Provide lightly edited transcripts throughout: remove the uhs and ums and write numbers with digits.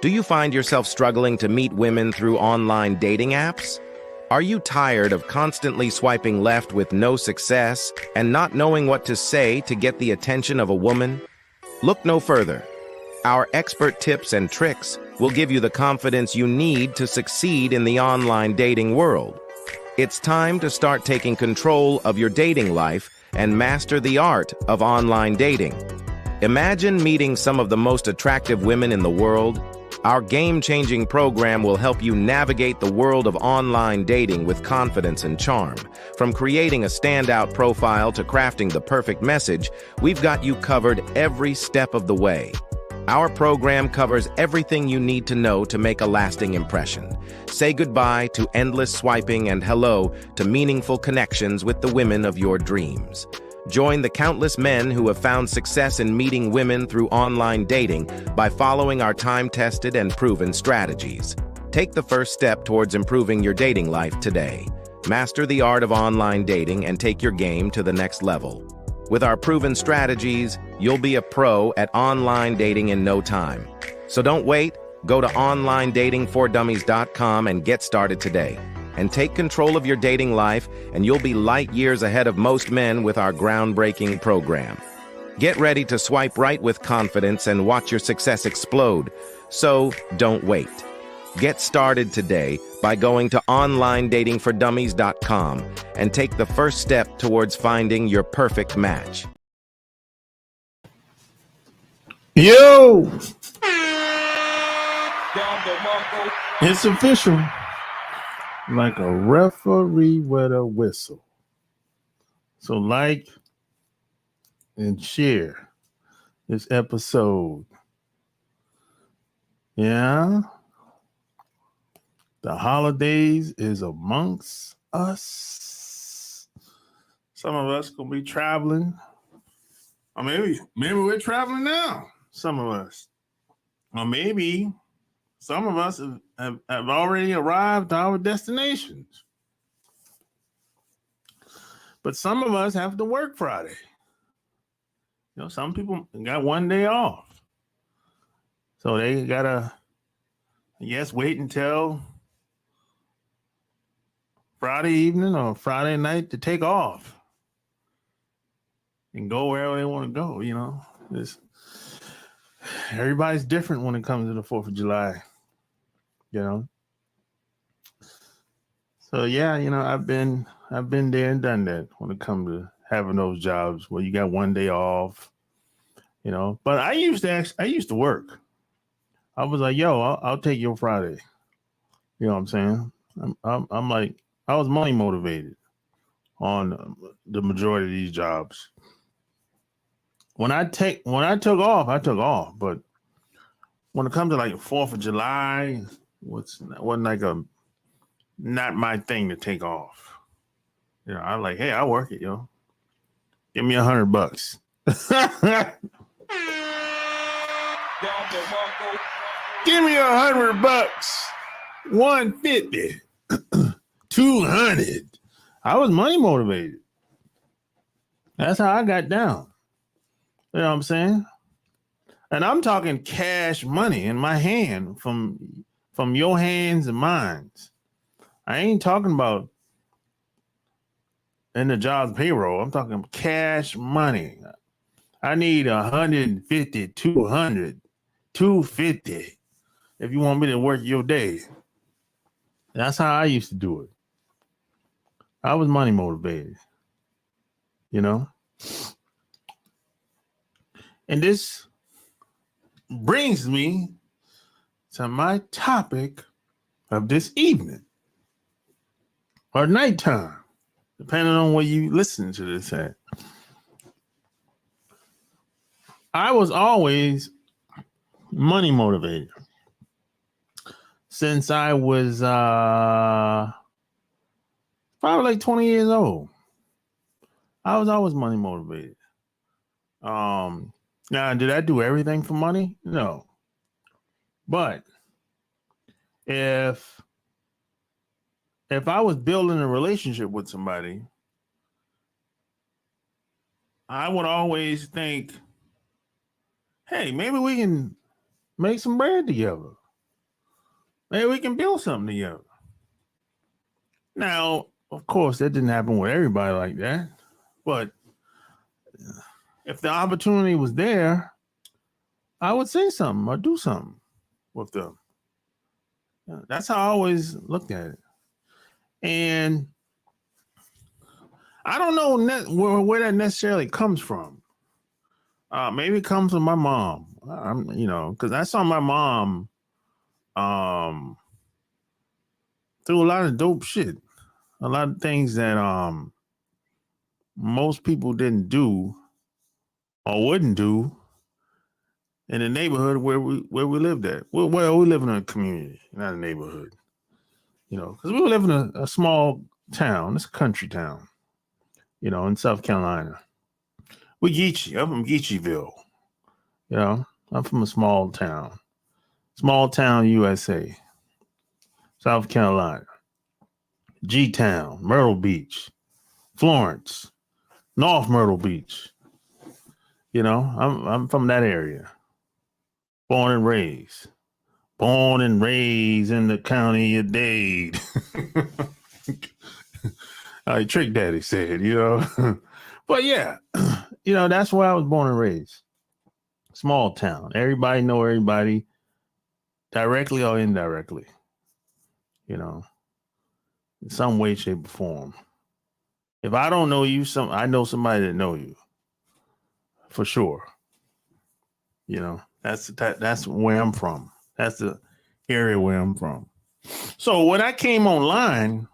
Do you find yourself struggling to meet women through online dating apps? Are you tired of constantly swiping left with no success and not knowing what to say to get the attention of a woman? Look no further. Our expert tips and tricks will give you the confidence you need to succeed in the online dating world. It's time to start taking control of your dating life and master the art of online dating. Imagine meeting some of the most attractive women in the world. Our game-changing program will help you navigate the world of online dating with confidence and charm. From creating a standout profile to crafting the perfect message, we've got you covered every step of the way. Our program covers everything you need to know to make a lasting impression. Say goodbye to endless swiping and hello to meaningful connections with the women of your dreams. Join the countless men who have found success in meeting women through online dating by following our time-tested and proven strategies. Take the first step towards improving your dating life today. Master the art of online dating and take your game to the next level. With our proven strategies, you'll be a pro at online dating in no time. So don't wait. Go to onlinedatingfordummies.com and get started today. And take control of your dating life, and you'll be light years ahead of most men with our groundbreaking program. Get ready to swipe right with confidence and watch your success explode. So don't wait. Get started today by going to onlinedatingfordummies.com and take the first step towards finding your perfect match. Yo! It's official. Like a referee with a whistle. So like and share this episode. Yeah. The holidays is amongst us. Some of us gonna be traveling. Or maybe we're traveling now. Some of us. Or maybe some of us have already arrived to our destinations. But some of us have to work Friday. You know, some people got one day off. So they gotta, I guess, wait until Friday evening or Friday night to take off and go wherever they want to go, you know. Everybody's different when it comes to the 4th of July. You know, so yeah, you know, I've been there and done that when it comes to having those jobs where you got one day off, you know. But I used to work. I was like, yo, I'll take your Friday. You know what I'm saying? I'm like, I was money motivated on the majority of these jobs. When I took off, I took off. But when it comes to like 4th of July, wasn't like not my thing to take off. You know, I'm like, hey, I work it, yo. Give me $100. Give me $100. 150. 200. I was money motivated. That's how I got down. You know what I'm saying? And I'm talking cash money in my hand from your hands and mine. I ain't talking about in the job's payroll. I'm talking cash money. I need 150, 200, 250 if you want me to work your day. That's how I used to do it. I was money motivated, you know? And this brings me to my topic of this evening or nighttime, depending on where you listen to this at. I was always money motivated since I was probably like 20 years old. I was always money motivated. Now, did I do everything for money? No. But if I was building a relationship with somebody, I would always think, hey, maybe we can make some bread together. maybe we can build something together. Now, of course, that didn't happen with everybody like that. But if the opportunity was there, I would say something or do something with them. That's how I always looked at it. And I don't know where that necessarily comes from. Maybe it comes from my mom. Because I saw my mom um, through a lot of dope shit, a lot of things that most people didn't do or wouldn't do in the neighborhood where we lived at. Well, we live in a community, not a neighborhood. Because we live in a small town. It's a country town. In South Carolina. I'm from Geecheville. I'm from a small town, USA, South Carolina, G Town, Myrtle Beach, Florence, North Myrtle Beach. I'm from that area. Born and raised in the county of Dade. Like Trick Daddy said, But yeah, that's where I was born and raised. Small town. Everybody know everybody, directly or indirectly. In some way, shape, or form. If I don't know you, I know somebody that know you, for sure. That's where I'm from. That's the area where I'm from. So when I came online,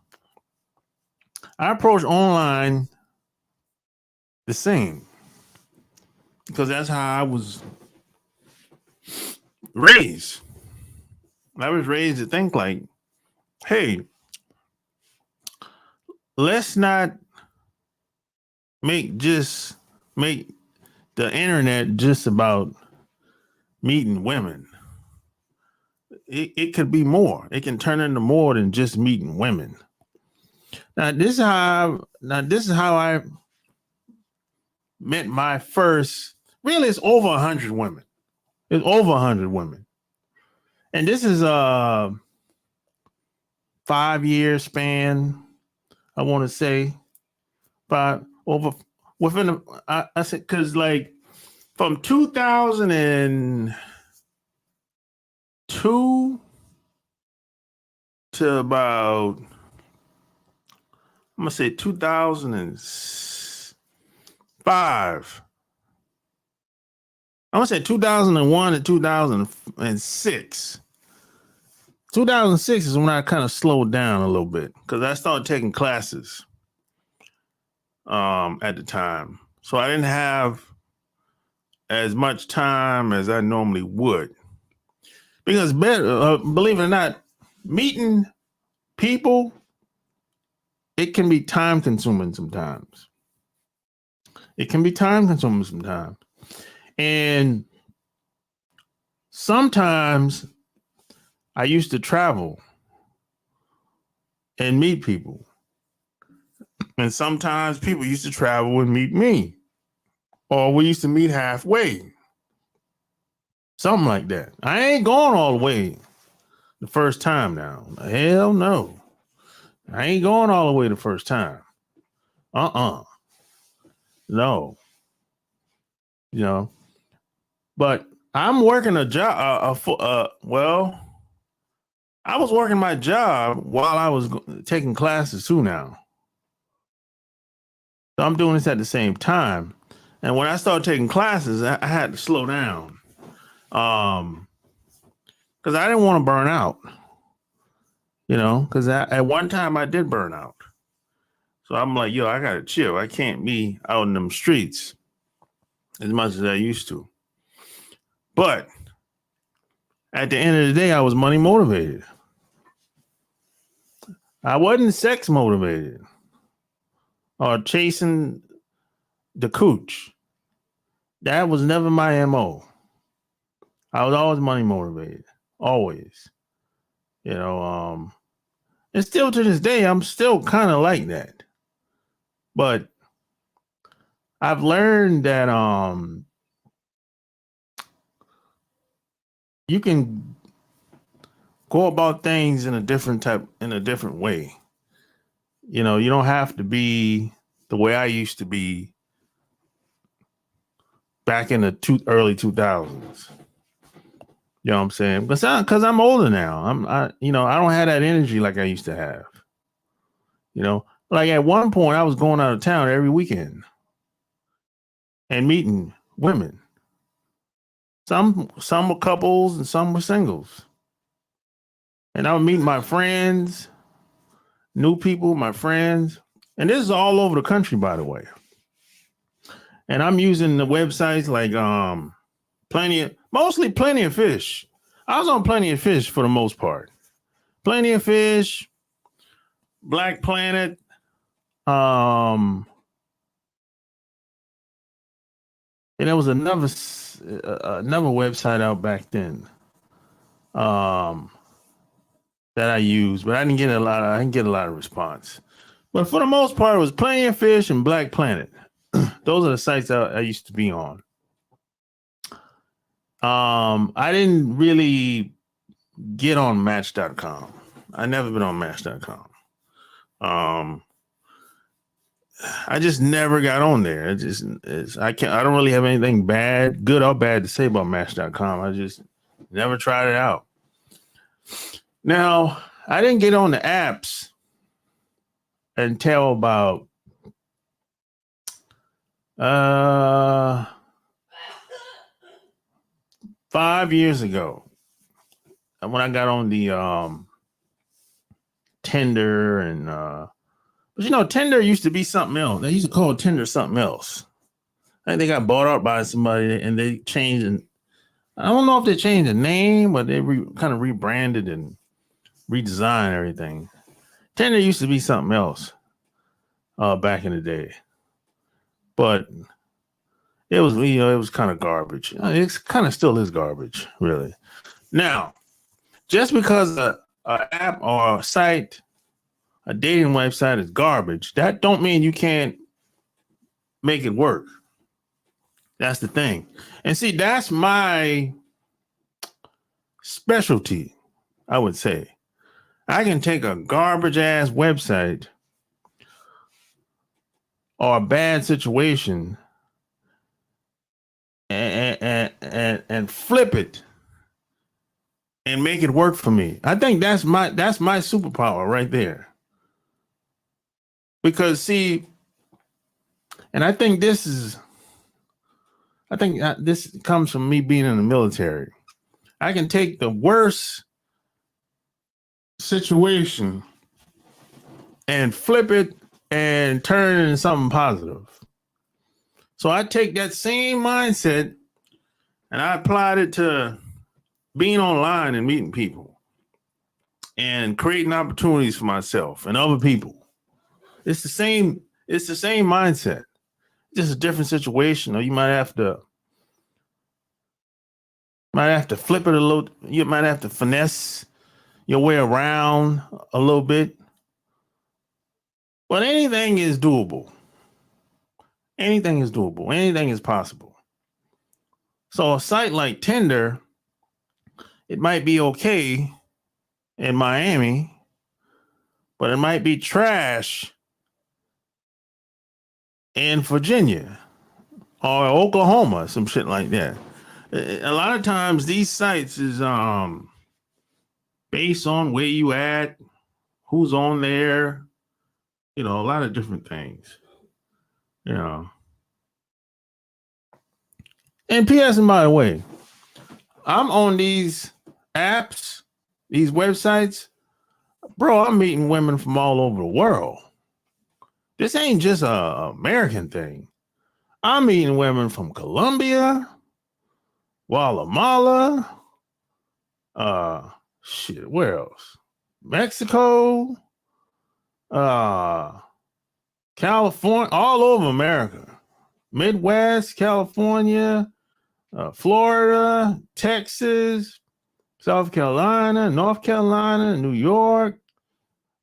I approached online the same, because that's how I was raised. I was raised to think like, hey, let's not make the internet just about meeting women. It could be more. It can turn into more than just meeting women. Now this is how I met my first. Really, it's over 100 women. It's over 100 women, and this is a 5-year span. I want to say I said, because like from 2002 to about, I'm gonna say 2005. I'm gonna say 2001 to 2006. 2006 is when I kind of slowed down a little bit, because I started taking classes at the time. So I didn't have as much time as I normally would. Because believe it or not, meeting people, it can be time consuming sometimes. And sometimes I used to travel and meet people. And sometimes people used to travel and meet me. Or we used to meet halfway. Something like that. I ain't going all the way the first time now. Hell no. I ain't going all the way the first time. No. But I'm working a job. I was working my job while I was taking classes too now. So I'm doing this at the same time. And when I started taking classes, I had to slow down. Because I didn't want to burn out. Because at one time I did burn out. So I'm like, I got to chill. I can't be out in them streets as much as I used to. But at the end of the day, I was money motivated. I wasn't sex motivated or chasing the cooch. That was never my MO. I was always money motivated. Always. And still to this day, I'm still kind of like that. But I've learned that you can go about things in a different way. You know, you don't have to be the way I used to be back in the early 2000s. You know what I'm saying? Because I'm older now. I don't have that energy like I used to have. You know, like at one point I was going out of town every weekend and meeting women. Some were couples and some were singles. And I would meet my friends, new people, my friends. And this is all over the country, by the way. And I'm using the websites like Plenty of Fish. I was on Plenty of Fish for the most part. Plenty of Fish, Black Planet, and there was another website out back then that I used, but I didn't get a lot of response. But for the most part, it was Plenty of Fish and Black Planet. Those are the sites I used to be on. I didn't really get on Match.com. I never been on Match.com. I just never got on there. I don't really have anything good or bad to say about Match.com. I just never tried it out. Now, I didn't get on the apps until about 5 years ago. When I got on the Tinder and but Tinder used to be something else. They used to call Tinder something else. I think they got bought out by somebody and they changed. And I don't know if they changed the name, but they kind of rebranded and redesigned everything. Tinder used to be something else back in the day, but it was kind of garbage. It's kind of still is garbage, really. Now, just because an app or a site, a dating website is garbage, that don't mean you can't make it work. That's the thing. And see, that's my specialty, I would say. I can take a garbage ass website or a bad situation and flip it and make it work for me. I think that's my superpower right there. Because see, and I think this comes from me being in the military. I can take the worst situation and flip it and turn it into something positive. So I take that same mindset and I applied it to being online and meeting people and creating opportunities for myself and other people. It's the same mindset. Just a different situation, or you might have to flip it a little. You might have to finesse your way around a little bit. But anything is doable. Anything is doable. Anything is possible. So a site like Tinder, it might be okay in Miami, but it might be trash in Virginia or Oklahoma, some shit like that. A lot of times these sites is based on where you at, who's on there, a lot of different things. And P.S. and by the way, I'm on these apps, these websites, bro, I'm meeting women from all over the world. This ain't just a American thing. I'm meeting women from Colombia, Guatemala, where else? Mexico, California, all over America. Midwest, California, Florida, Texas, South Carolina, North Carolina, New York.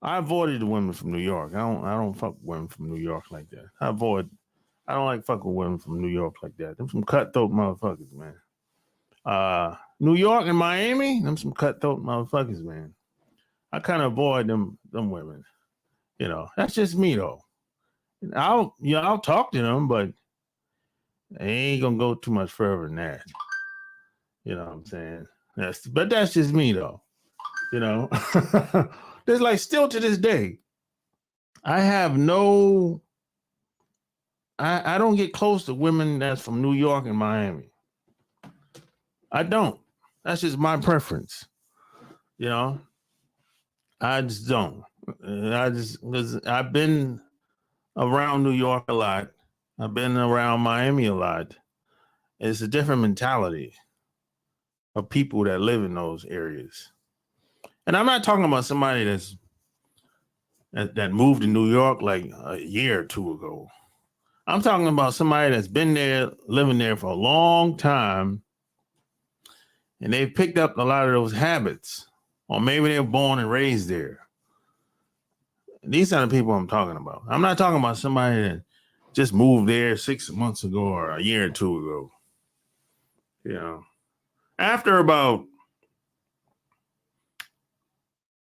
I avoided the women from New York. I don't fuck with women from New York like that. I don't like fucking with women from New York like that. They're some cutthroat motherfuckers, man. New York and Miami, them some cutthroat motherfuckers, man. I kind of avoid them women. You know, that's just me though. I'll talk to them, but they ain't gonna go too much further than that. You know what I'm saying? But that's just me though. You know, there's like still to this day, I have no. I don't get close to women that's from New York and Miami. I don't. That's just my preference. You know, I just don't. Because I've been around New York a lot. I've been around Miami a lot. It's a different mentality of people that live in those areas. And I'm not talking about somebody that moved to New York like a year or two ago. I'm talking about somebody that's been there, living there for a long time, and they've picked up a lot of those habits, or maybe they were born and raised there. These are the people I'm talking about. I'm not talking about somebody that just moved there 6 months ago or a year or two ago. You know, after about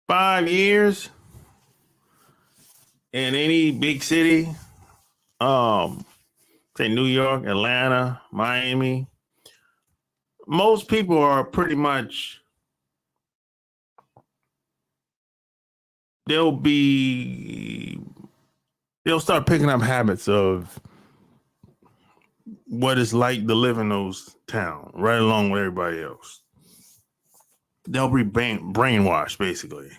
5 years in any big city, say New York, Atlanta, Miami, most people are pretty much, they'll start picking up habits of what it's like to live in those towns, right along with everybody else. They'll be brainwashed, basically.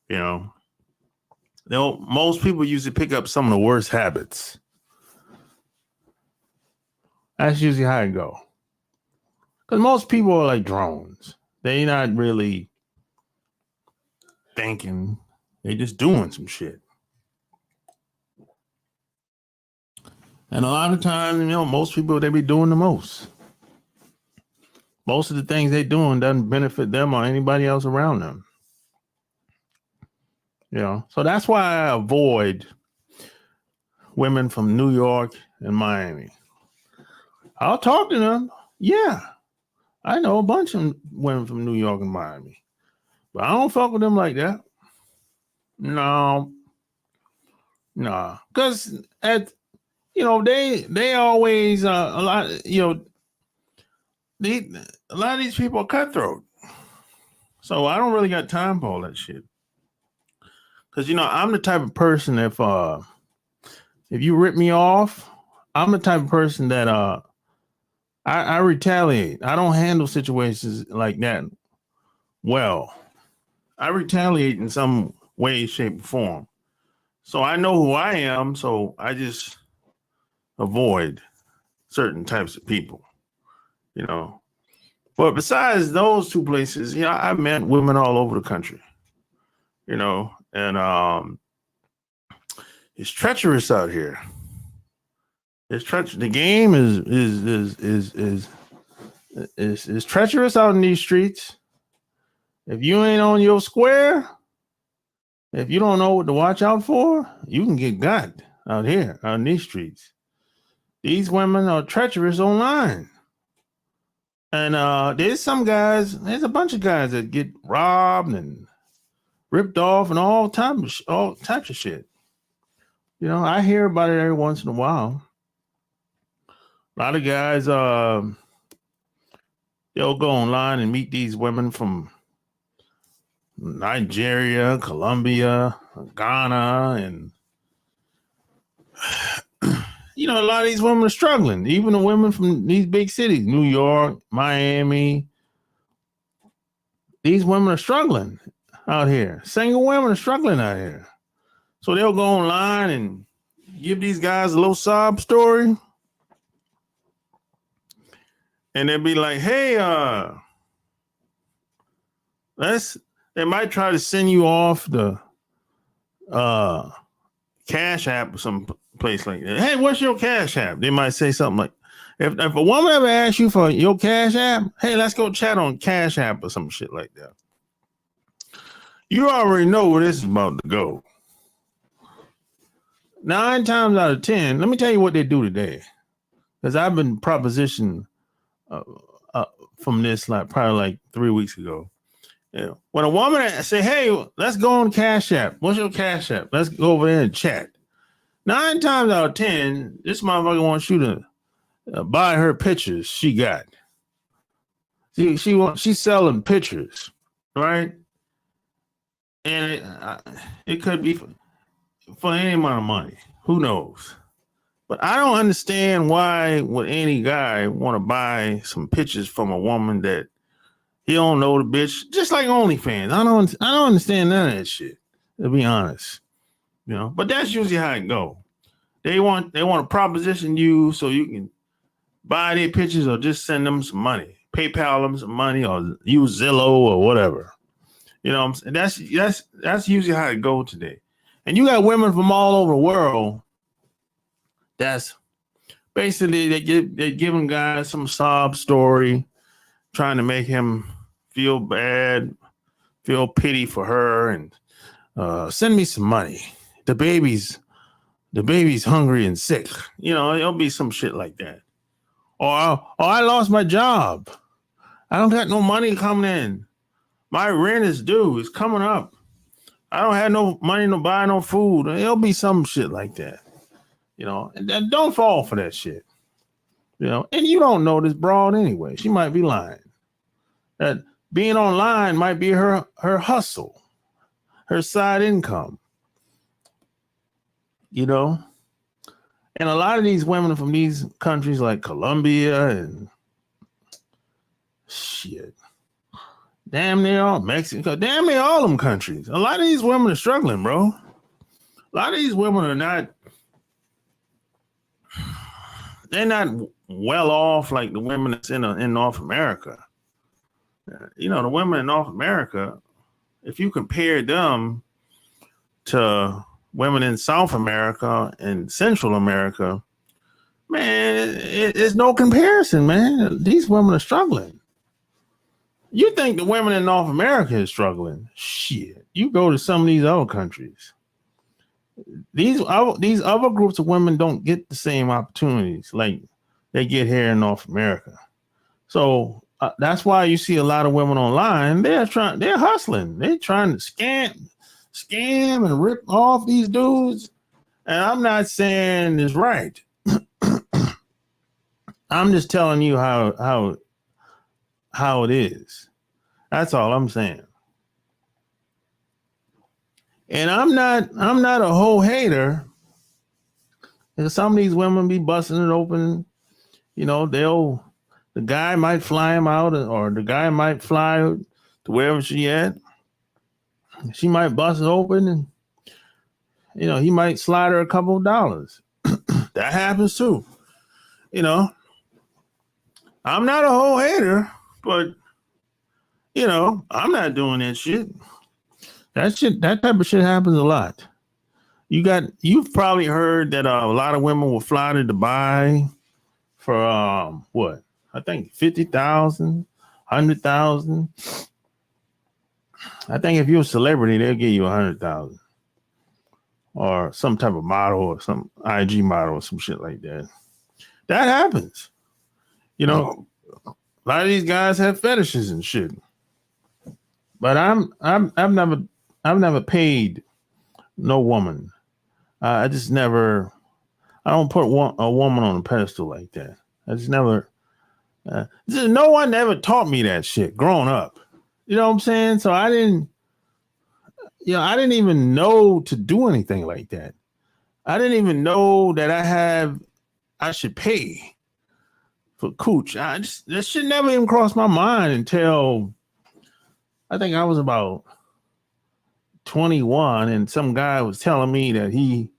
You know, most people usually pick up some of the worst habits. That's usually how it go. Because most people are like drones. They're not really thinking. They just doing some shit. And a lot of times, you know, most people, they be doing the most. Most of the things they doing doesn't benefit them or anybody else around them. You know, so that's why I avoid women from New York and Miami. I'll talk to them. Yeah, I know a bunch of women from New York and Miami, but I don't fuck with them like that. No, because they always a lot. A lot of these people are cutthroat, so I don't really got time for all that shit. Because I'm the type of person, if you rip me off, I'm the type of person that I retaliate. I don't handle situations like that well. I retaliate in some way, shape, or form. So I know who I am, so I just avoid certain types of people, you know. But besides those two places, I met women all over the country, and it's treacherous out here. It's treacherous. The game is treacherous out in these streets. If you ain't on your square, if you don't know what to watch out for, you can get got out here on these streets. These women are treacherous online. And there's a bunch of guys that get robbed and ripped off and all types of shit. I hear about it every once in a while. A lot of guys, they'll go online and meet these women from Nigeria, Colombia, Ghana, and a lot of these women are struggling. Even the women from these big cities, New York, Miami, these women are struggling out here. Single women are struggling out here. So they'll go online and give these guys a little sob story. And they'll be like, hey, they might try to send you off the Cash App or some place like that. Hey, what's your Cash App? They might say something like, if a woman ever asks you for your Cash App, hey, let's go chat on Cash App or some shit like that. You already know where this is about to go. 9 times out of 10, let me tell you what they do today. Because I've been propositioned from this probably like 3 weeks ago. Yeah. When a woman say, "Hey, let's go on Cash App. What's your Cash App? Let's go over there and chat." 9 times out of 10, this motherfucker wants you to buy her pictures. She got. She's selling pictures, right? And it could be for any amount of money. Who knows? But I don't understand why would any guy want to buy some pictures from a woman that he don't know the bitch. Just like OnlyFans. I don't understand none of that shit, to be honest. But that's usually how it go. They want to proposition you so you can buy their pictures or just send them some money. PayPal them some money or use Zillow or whatever. You know what I'm saying? That's usually how it go today. And you got women from all over the world that's basically they're giving guys some sob story, trying to make him feel bad, feel pity for her, and send me some money. The baby's hungry and sick. It'll be some shit like that. Or I lost my job. I don't got no money coming in. My rent is due. It's coming up. I don't have no money to buy no food. It'll be some shit like that. And don't fall for that shit. And you don't know this broad anyway. She might be lying. That being online might be her hustle, her side income. And a lot of these women from these countries like Colombia and shit, damn near all Mexico, damn near all them countries. A lot of these women are struggling, bro. A lot of these women are not. They're not well off like the women that's in North America. The women in North America, if you compare them to women in South America and Central America, man, it's no comparison, man. These women are struggling. You think the women in North America is struggling? Shit. You go to some of these other countries. These other groups of women don't get the same opportunities like they get here in North America. So that's why you see a lot of women online. They're hustling. They're trying to scam and rip off these dudes. And I'm not saying it's right. I'm just telling you how it is. That's all I'm saying. And I'm not a whole hater. And some of these women be busting it open. The guy might fly him out, or the guy might fly to wherever she at. She might bust it open, and he might slide her a couple of dollars. That happens too. I'm not a whole hater, but I'm not doing that shit. That type of shit happens a lot. You've probably heard that a lot of women will fly to Dubai for what? I think 50,000, 100,000. I think if you're a celebrity, they'll give you 100,000, or some type of model or some IG model or some shit like that. That happens. A lot of these guys have fetishes and shit. But I've never paid no woman. I don't put a woman on a pedestal like that. I just never. No one ever taught me that shit growing up. You know what I'm saying? So I didn't even know to do anything like that. I didn't even know that I should pay for cooch. That shit never even crossed my mind until I think I was about 21, and some guy was telling me that he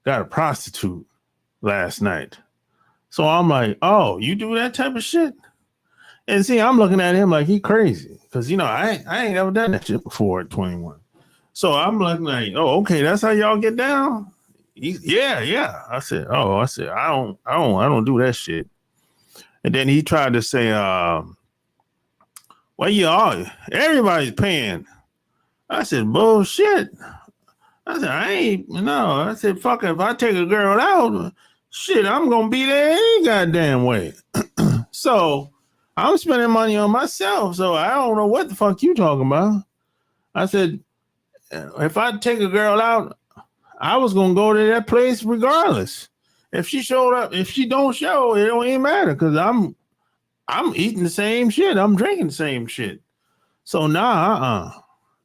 got a prostitute last night. So I'm like, oh, you do that type of shit? And see, I'm looking at him like he crazy, because I ain't ever done that shit before at 21. So I'm looking like, oh, okay, that's how y'all get down? Yeah. I said, I don't do that shit. And then he tried to say, well, everybody's paying. I said, bullshit. I said, fuck it, if I take a girl out, shit, I'm gonna be there any goddamn way. So I'm spending money on myself, so I don't know what the fuck you talking about. I said, if I take a girl out, I was gonna go to that place regardless. If she showed up, if she don't show, it don't even matter because I'm eating the same shit. I'm drinking the same shit. So nah,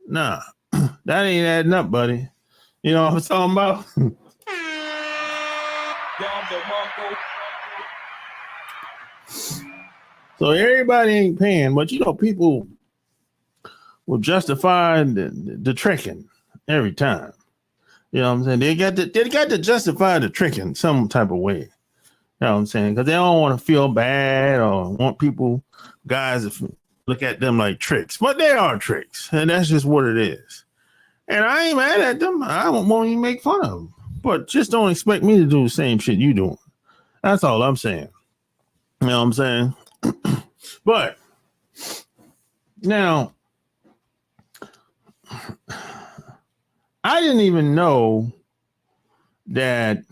that ain't adding up, buddy. You know what I'm talking about? So everybody ain't paying, but you know, people will justify the tricking every time. You know what I'm saying? They got to justify the tricking some type of way. You know what I'm saying? Because they don't want to feel bad or want guys to look at them like tricks. But they are tricks, and that's just what it is. And I ain't mad at them. I won't even make fun of them. But just don't expect me to do the same shit you doing. That's all I'm saying. You know what I'm saying? But now, I didn't even know that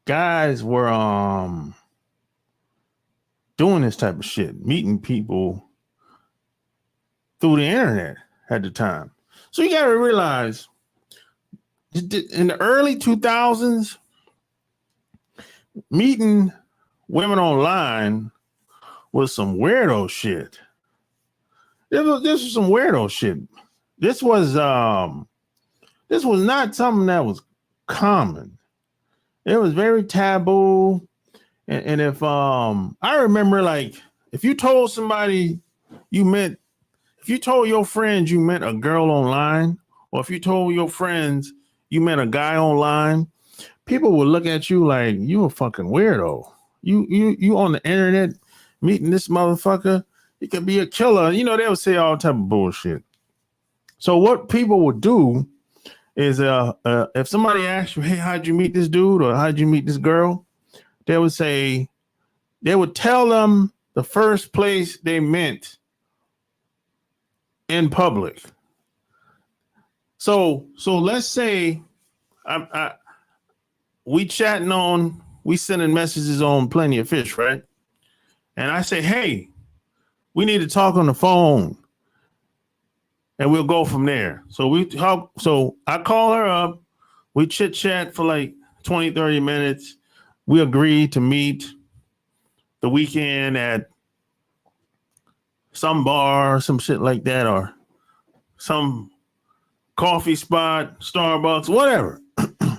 guys were doing this type of shit, meeting people through the internet at the time. So you got to realize in the early 2000s, meeting women online was some weirdo shit. This was some weirdo shit. This was not something that was common. It was very taboo. And if I remember, like, if you told somebody if you told your friends you met a girl online, or if you told your friends you met a guy online, people would look at you like you a fucking weirdo. You on the internet meeting this motherfucker, he could be a killer. You know, they would say all type of bullshit. So what people would do is if somebody asks you, hey, how'd you meet this dude or how'd you meet this girl? They would tell them the first place they met in public. So let's say we sending messages on Plenty of Fish, right? And I say, hey, we need to talk on the phone. And we'll go from there. So I call her up. We chit chat for like 20, 30 minutes. We agree to meet the weekend at some bar or some shit like that, or some coffee spot, Starbucks, whatever.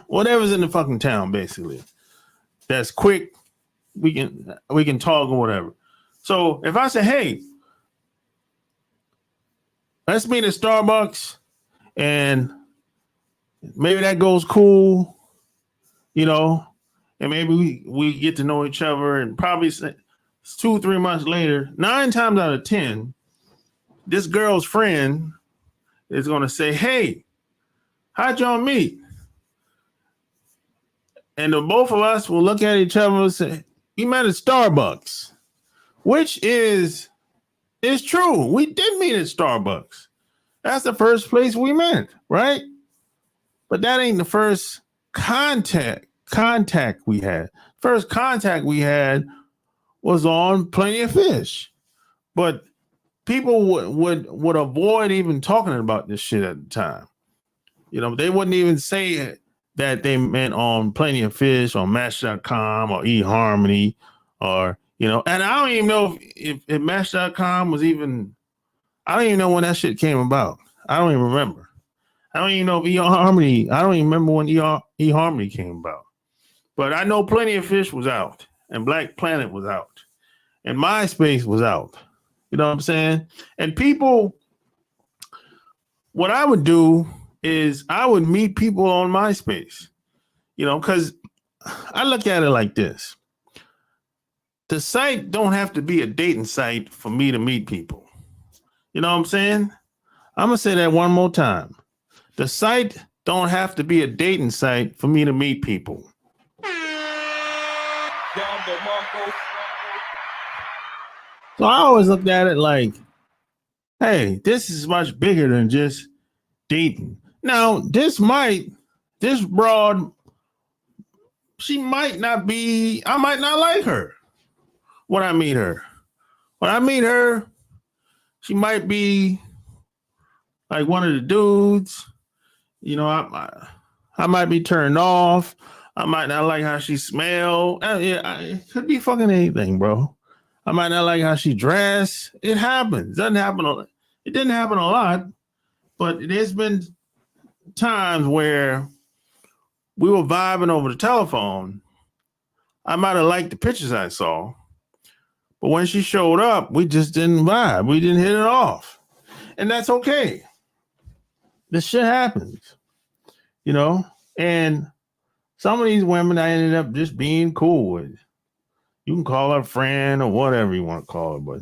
Whatever's in the fucking town, basically. That's quick. We can talk or whatever. So if I say, hey, let's meet at Starbucks, and maybe that goes cool, you know, and maybe we get to know each other, and probably 2-3 months later, 9 times out of 10, this girl's friend is going to say, hey, how'd y'all meet? And the both of us will look at each other and say, you met at Starbucks, which is true. We did meet at Starbucks. That's the first place we met, right? But that ain't the first contact we had. First contact we had was on Plenty of Fish. But people would avoid even talking about this shit at the time. You know, they wouldn't even say that they met on Plenty of Fish, on Match.com or eHarmony, or, you know, and I don't even know if Match.com was even, I don't even know when that shit came about. I don't even remember. I don't even know if eHarmony, I don't even remember when eHarmony came about. But I know Plenty of Fish was out, and Black Planet was out, and MySpace was out. You know what I'm saying? And people, what I would do is I would meet people on MySpace, you know, because I look at it like this. The site don't have to be a dating site for me to meet people. You know what I'm saying? I'm going to say that one more time. The site don't have to be a dating site for me to meet people. So I always looked at it like, hey, this is much bigger than just dating. Now, this broad, she might not be, I might not like her when I meet her. when I meet her, she might be like one of the dudes. You know, I might be turned off. I might not like how she smell. It could be fucking anything, bro. I might not like how she dress. It happens. Doesn't happen. It didn't happen a lot, but there's been times where we were vibing over the telephone. I might have liked the pictures I saw, but when she showed up, we just didn't vibe. We didn't hit it off, and that's okay. This shit happens, you know. And some of these women I ended up just being cool with. You can call her friend or whatever you want to call her, but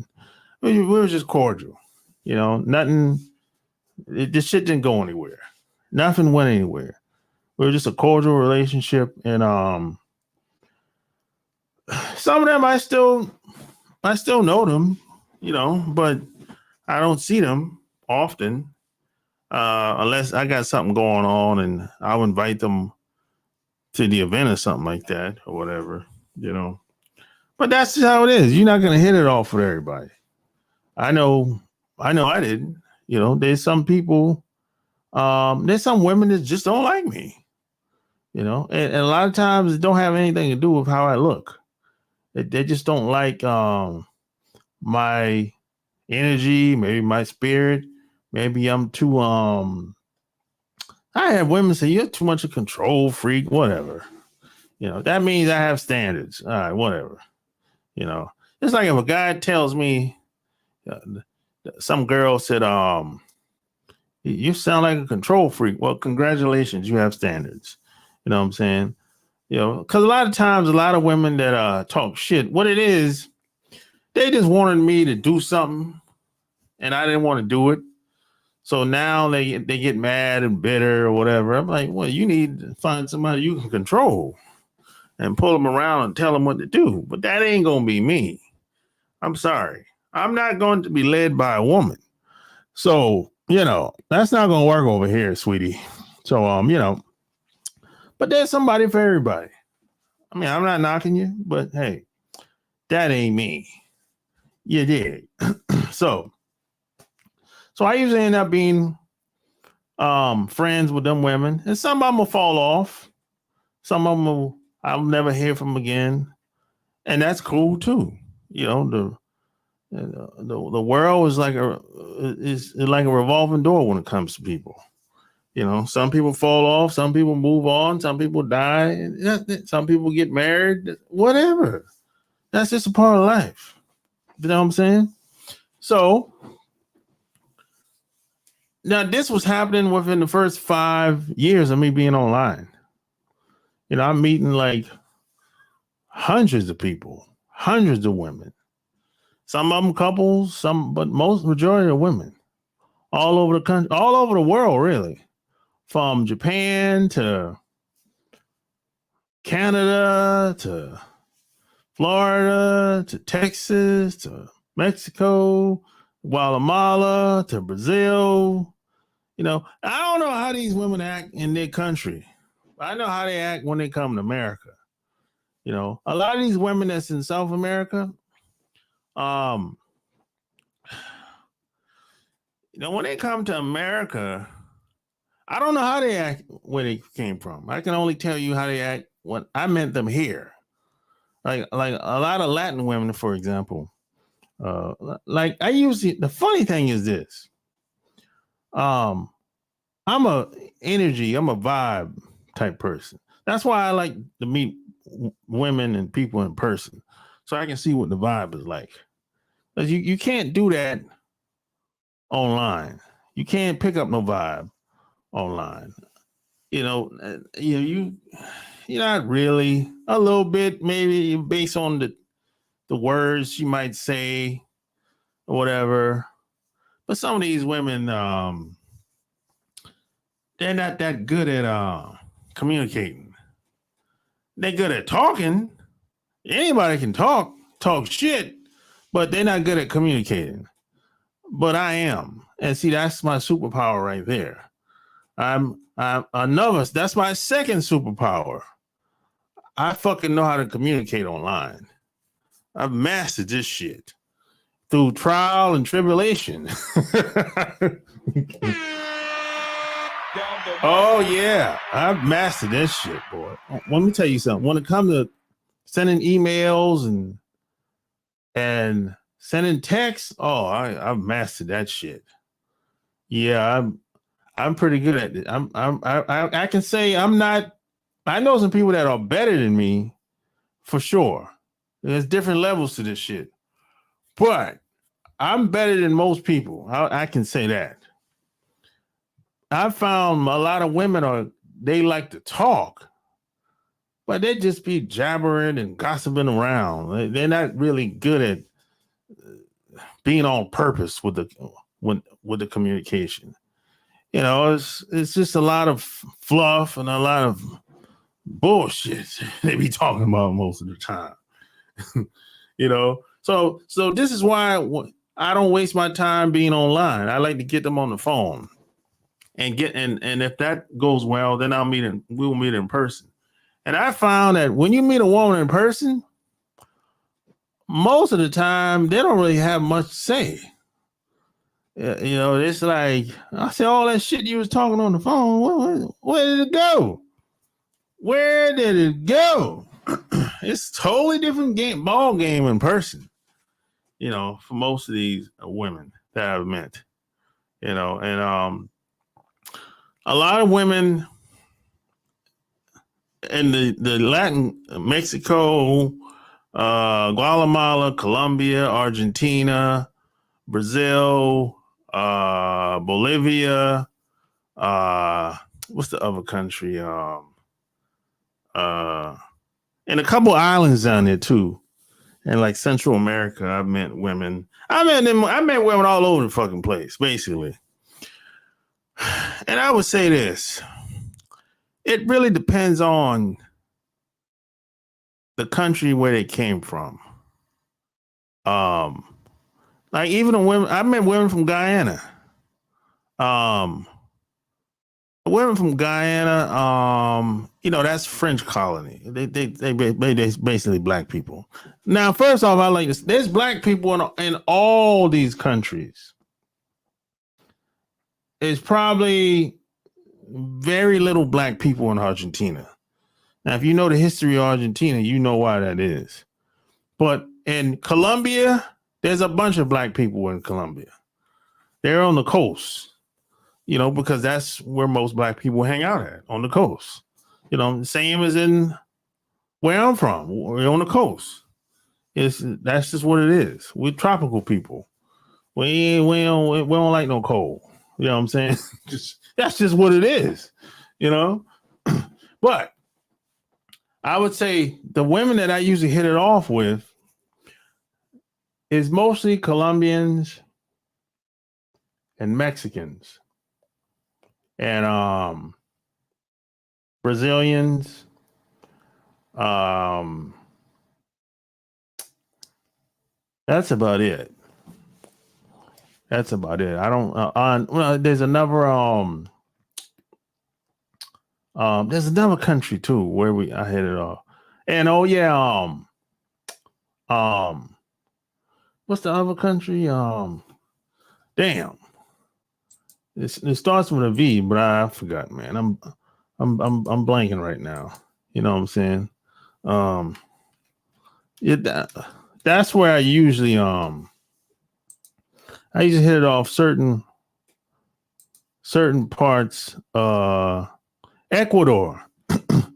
we were just cordial. You know, nothing. This shit didn't go anywhere. Nothing went anywhere. We were just a cordial relationship, and some of them I still know them, you know, but I don't see them often unless I got something going on, and I'll invite them to the event or something like that or whatever, you know. But that's just how it is. You're not gonna hit it off with everybody. I know I didn't. You know, there's some people, there's some women that just don't like me, you know, and a lot of times it don't have anything to do with how I look. They just don't like my energy, maybe my spirit. Maybe I'm too I have women say you're too much a control freak, whatever. You know, that means I have standards. All right, whatever. You know, it's like if a guy tells me, some girl said, you sound like a control freak. Well, congratulations, you have standards. You know what I'm saying? You know, because a lot of times, a lot of women that talk shit, what it is, they just wanted me to do something, and I didn't want to do it. So now they get mad and bitter or whatever. I'm like, well, you need to find somebody you can control and pull them around and tell them what to do. But that ain't gonna be me. I'm sorry. I'm not going to be led by a woman. So, you know, that's not gonna work over here, sweetie. So you know, but there's somebody for everybody. I mean, I'm not knocking you, but hey, that ain't me. You did. So I usually end up being friends with them women, and some of them will fall off. Some of them I'll never hear from again, and that's cool too. You know, the world is like a revolving door when it comes to people. You know, some people fall off, some people move on, some people die, some people get married, whatever. That's just a part of life. You know what I'm saying? So now this was happening within the first 5 years of me being online. You know, I'm meeting like hundreds of people, hundreds of women. Some of them couples, but most majority of women all over the country, all over the world, really. From Japan to Canada to Florida to Texas to Mexico, Guatemala to Brazil. You know, I don't know how these women act in their country. I know how they act when they come to America. You know, a lot of these women that's in South America, you know, when they come to America, I don't know how they act where they came from. I can only tell you how they act when I met them here. Like a lot of Latin women, for example. Like I usually, the funny thing is this. I'm a vibe type person. That's why I like to meet women and people in person, so I can see what the vibe is like. Because you can't do that online. You can't pick up no vibe online. You know, you're not really, a little bit maybe based on the words you might say or whatever. But some of these women, they're not that good at communicating. They're good at talking. Anybody can talk shit, but they're not good at communicating. But I am. And see, that's my superpower right there. I'm another. That's my second superpower. I fucking know how to communicate online. I've mastered this shit. through trial and tribulation. Oh yeah, I've mastered this shit, boy. Let me tell you something. When it comes to sending emails and sending texts, oh, I've mastered that shit. Yeah, I'm pretty good at it. I can say I'm not. I know some people that are better than me, for sure. There's different levels to this shit, but I'm better than most people. I can say that. I found a lot of women they like to talk, but they just be jabbering and gossiping around. They're not really good at being on purpose with the communication. You know, it's just a lot of fluff and a lot of bullshit they be talking about most of the time. You know, so this is why I don't waste my time being online. I like to get them on the phone and if that goes well, then we'll meet in person. And I found that when you meet a woman in person, most of the time they don't really have much to say. You know, it's like I said, all that shit you was talking on the phone. Where did it go? Where did it go? It's totally different ball game in person. You know, for most of these women that I've met. You know, and a lot of women in the Latin, Mexico, Guatemala, Colombia, Argentina, Brazil, Bolivia, what's the other country? And a couple islands down there too. And like Central America, I've met women. I met women all over the fucking place, basically. And I would say this. It really depends on the country where they came from. Like even the women, I met women from Guyana. Women from Guyana, you know, that's French colony. They basically black people. Now, first off, I like this. There's black people in all these countries. It's probably very little black people in Argentina. Now, if you know the history of Argentina, you know why that is. But in Colombia, there's a bunch of black people in Colombia. They're on the coast, you know, because that's where most black people hang out at, on the coast. You know, same as in where I'm from. We're on the coast. That's just what it is. We're tropical people. We don't like no cold. You know what I'm saying? That's just what it is, you know? But I would say the women that I usually hit it off with is mostly Colombians and Mexicans and Brazilians. That's about it. That's about it. I don't. Well, there's another. There's another country too where I hit it off, and oh yeah. What's the other country? Damn. It starts with a V, but I forgot, man. I'm blanking right now. You know what I'm saying? That's where I usually hit it off certain parts. Ecuador.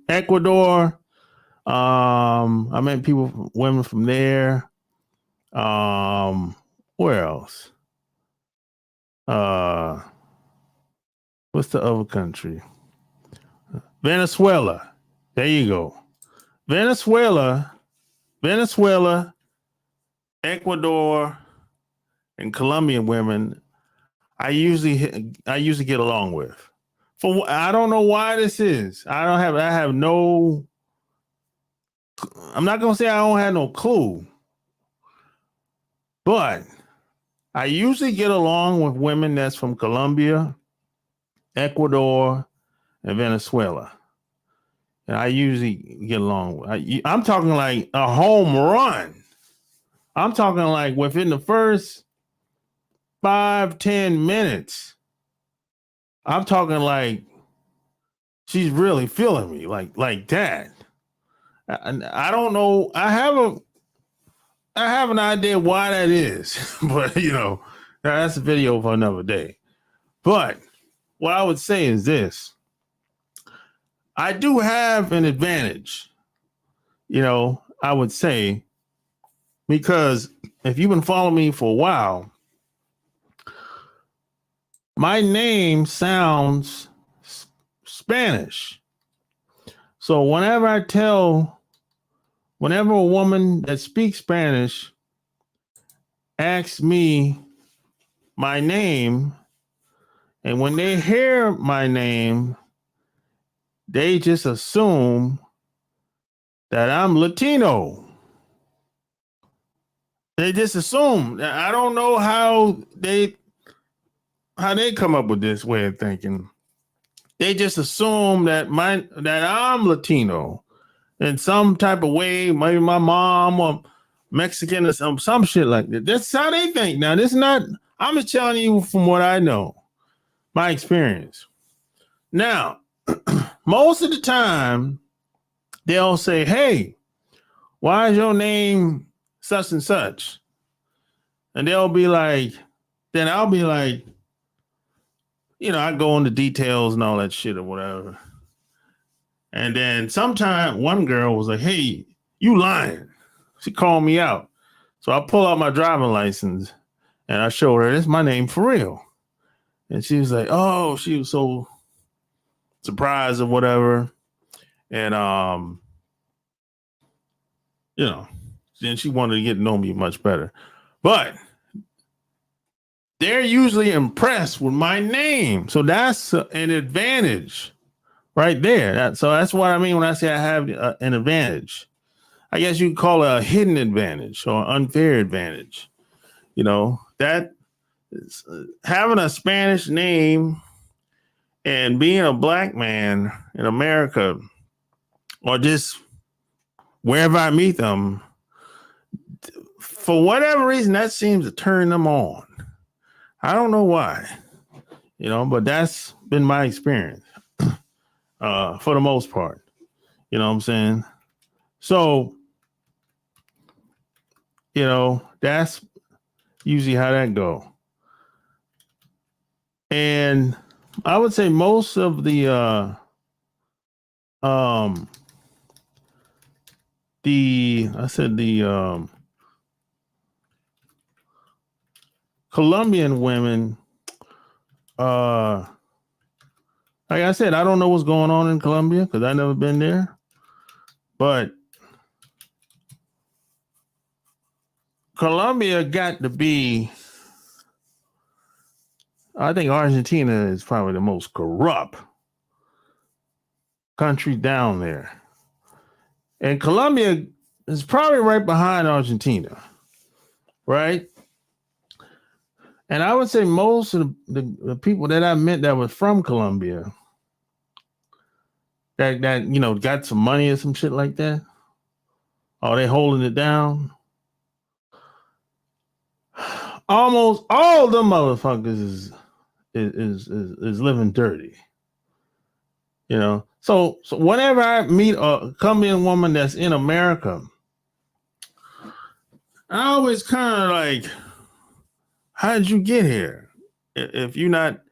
Ecuador. I met women from there. Where else? What's the other country? Venezuela. There you go. Venezuela, Ecuador, and Colombian women. I usually get along with. I don't know why this is. I'm not gonna say I don't have no clue, but I usually get along with women that's from Colombia, Ecuador, and Venezuela. And I usually get along with. I'm talking like a home run. I'm talking like within the first 5-10 minutes. I'm talking like she's really feeling me like that. I don't know. I have an idea why that is, but that's a video for another day. But what I would say is this: I do have an advantage. I would say, because if you've been following me for a while, my name sounds Spanish. So whenever a woman that speaks Spanish asks me my name, and when they hear my name, they just assume that I'm Latino. They just assume. I don't know how they come up with this way of thinking. They just assume that I'm Latino in some type of way. Maybe my mom or Mexican or some shit like that. That's how they think. Now, this is not. I'm just telling you from what I know, my experience. Now, most of the time, they'll say, "Hey, why is your name such and such?" And they'll be like, then I'll be like, I go into details and all that shit or whatever. And then sometime one girl was like, "Hey, you lying." She called me out. So I pull out my driving license and I show her, "This is my name for real." And she was like, "Oh," she was so surprised or whatever. And then she wanted to get to know me much better. But they're usually impressed with my name. So that's an advantage right there. So that's what I mean when I say I have an advantage. I guess you could call it a hidden advantage or unfair advantage. That is, having a Spanish name and being a black man in America, or just wherever I meet them, for whatever reason, that seems to turn them on. I don't know why, but that's been my experience for the most part. You know what I'm saying? So, that's usually how that go. And I would say most of the Colombian women, like I said, I don't know what's going on in Colombia because I've never been there. But Colombia got to be, I think Argentina is probably the most corrupt country down there. And Colombia is probably right behind Argentina, right? And I would say most of the people that I met that was from Colombia, that got some money or some shit like that, are they holding it down? Almost all of them motherfuckers is living dirty. So whenever I meet a Colombian woman that's in America, I always kind of like, how did you get here? If you're not